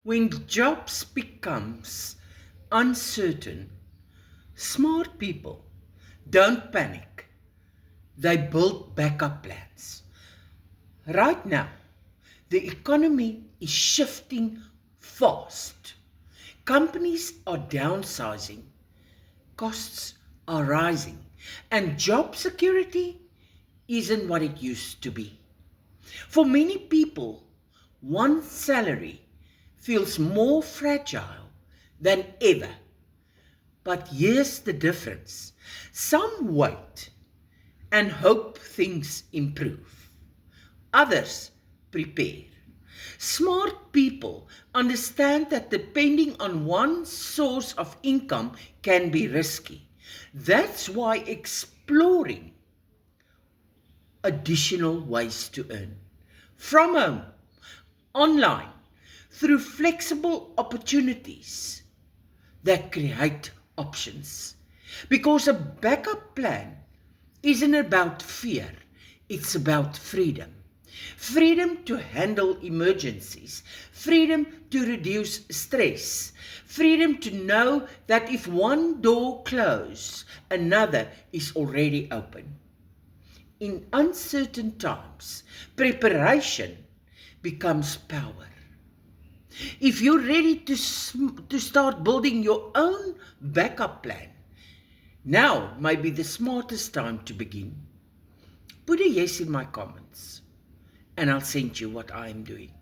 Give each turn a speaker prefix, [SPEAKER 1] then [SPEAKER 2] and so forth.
[SPEAKER 1] When jobs becomes uncertain, smart people don't panic. They build backup plans. Right now, the economy is shifting fast. Companies are downsizing, costs are rising, and job security isn't what it used to be. For many people, one salary feels more fragile than ever. But here's the difference. Some wait and hope things improve. Others prepare. Smart people understand that depending on one source of income can be risky. That's why exploring additional ways to earn from home, online, through flexible opportunities that create options. Because a backup plan isn't about fear, it's about freedom. Freedom to handle emergencies, freedom to reduce stress, freedom to know that if one door closes, another is already open. In uncertain times, preparation becomes power. If you're ready to start building your own backup plan, now might be the smartest time to begin. Put a yes in my comments, and I'll send you what I'm doing.